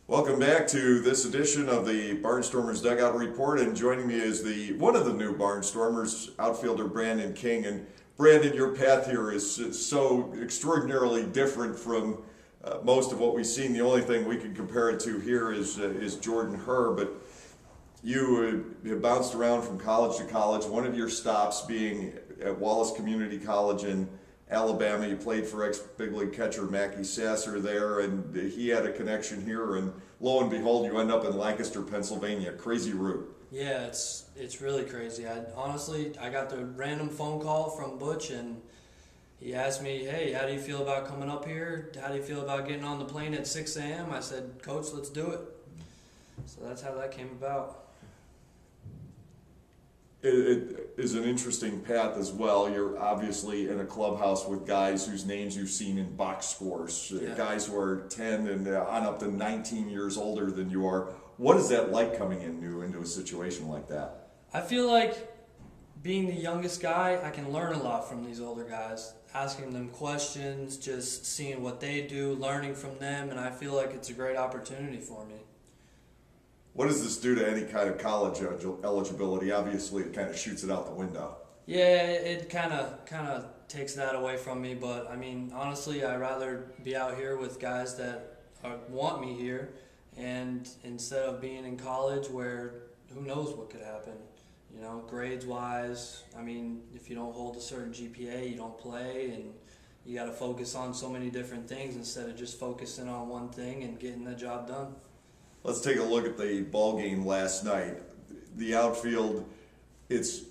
Welcome back to this edition of the Barnstormers Dugout Report, and joining me is one of the new Barnstormers, outfielder Brandon King. And Brandon, your path here is so extraordinarily different from most of what we've seen. The only thing we can compare it to here is Jordan Herr, but you have bounced around from college to college. One of your stops being at Wallace Community College in Alabama. You played for ex-big league catcher Mackie Sasser there, and he had a connection here, and lo and behold, you end up in Lancaster, Pennsylvania. Crazy route. Yeah, it's really crazy. I got the random phone call from Butch, and he asked me, "Hey, how do you feel about coming up here? How do you feel about getting on the plane at 6 a.m.?" I said, "Coach, let's do it." So that's how that came about. It is an interesting path as well. You're obviously in a clubhouse with guys whose names you've seen in box scores, guys who are 10 and on up to 19 years older than you are. What is that like coming in new into a situation like that? I feel like being the youngest guy, I can learn a lot from these older guys, asking them questions, just seeing what they do, learning from them, and I feel like it's a great opportunity for me. What does this do to any kind of college eligibility? Obviously, it kind of shoots it out the window. Yeah, it kind of takes that away from me. But I mean, honestly, I'd rather be out here with guys that want me here, and instead of being in college where who knows what could happen. You know, grades wise. I mean, if you don't hold a certain GPA, you don't play, and you got to focus on so many different things instead of just focusing on one thing and getting the job done. Let's take a look at the ball game last night. The outfield, it's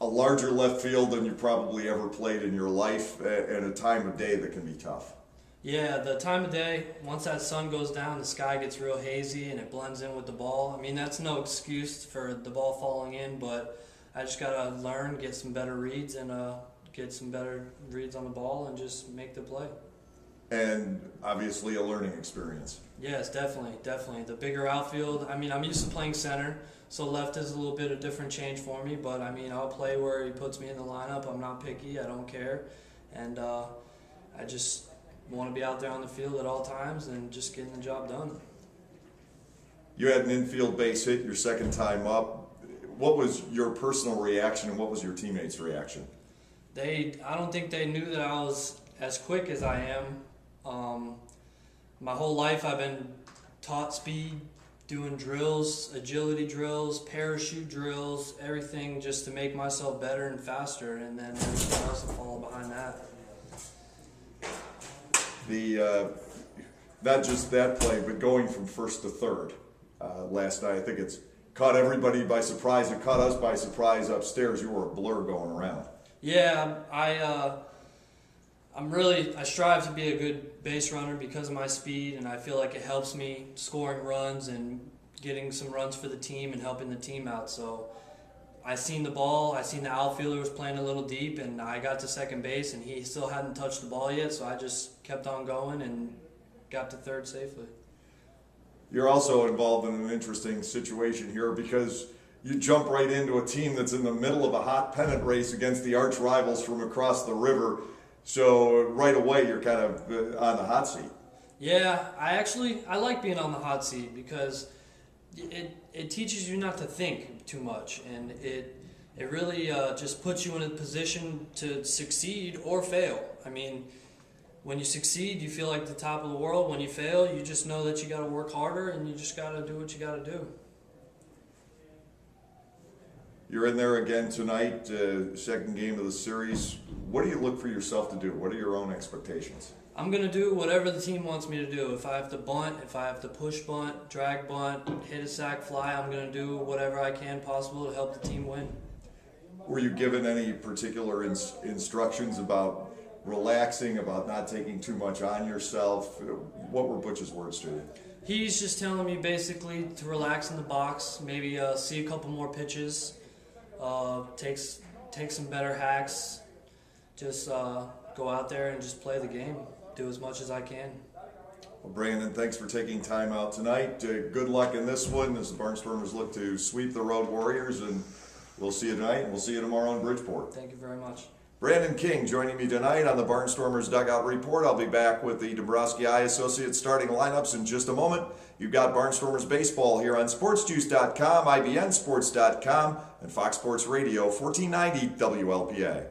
a larger left field than you probably ever played in your life, and a time of day that can be tough. Yeah, the time of day, once that sun goes down, the sky gets real hazy and it blends in with the ball. I mean, that's no excuse for the ball falling in, but I just got to learn, get some better reads, and get some better reads on the ball and just make the play. And obviously a learning experience. Yes, definitely. The bigger outfield, I mean, I'm used to playing center, so left is a little bit of different change for me, but I mean, I'll play where he puts me in the lineup. I'm not picky, I don't care, and I just want to be out there on the field at all times and just getting the job done. You had an infield base hit your second time up. What was your personal reaction, and what was your teammates' reaction? I don't think they knew that I was as quick as I am. My whole life I've been taught speed, doing drills, agility drills, parachute drills, everything just to make myself better and faster, and then everything else will follow behind that. Not just that play, but going from first to third last night, I think it's caught everybody by surprise. It caught us by surprise upstairs. You were a blur going around. Yeah, I strive to be a good base runner because of my speed, and I feel like it helps me scoring runs and getting some runs for the team and helping the team out. So I seen the ball, I seen the outfielder was playing a little deep, and I got to second base, and he still hadn't touched the ball yet, so I just kept on going and got to third safely. You're also involved in an interesting situation here because you jump right into a team that's in the middle of a hot pennant race against the arch rivals from across the river. So right away, you're kind of on the hot seat. Yeah, I like being on the hot seat because it teaches you not to think too much, and it really just puts you in a position to succeed or fail. I mean, when you succeed, you feel like the top of the world. When you fail, you just know that you got to work harder and you just got to do what you got to do. You're in there again tonight, second game of the series. What do you look for yourself to do? What are your own expectations? I'm going to do whatever the team wants me to do. If I have to bunt, if I have to push bunt, drag bunt, hit a sac fly, I'm going to do whatever I can possible to help the team win. Were you given any particular instructions about relaxing, about not taking too much on yourself? What were Butch's words to you? He's just telling me basically to relax in the box, maybe see a couple more pitches, take some better hacks, just go out there and just play the game, do as much as I can. Well, Brandon, thanks for taking time out tonight. Good luck in this one as the Barnstormers look to sweep the Road Warriors, and we'll see you tonight and we'll see you tomorrow in Bridgeport. Thank you very much. Brandon King joining me tonight on the Barnstormers Dugout Report. I'll be back with the Dombrowski Eye Associates starting lineups in just a moment. You've got Barnstormers Baseball here on SportsJuice.com, IBNSports.com, and Fox Sports Radio 1490 WLPA.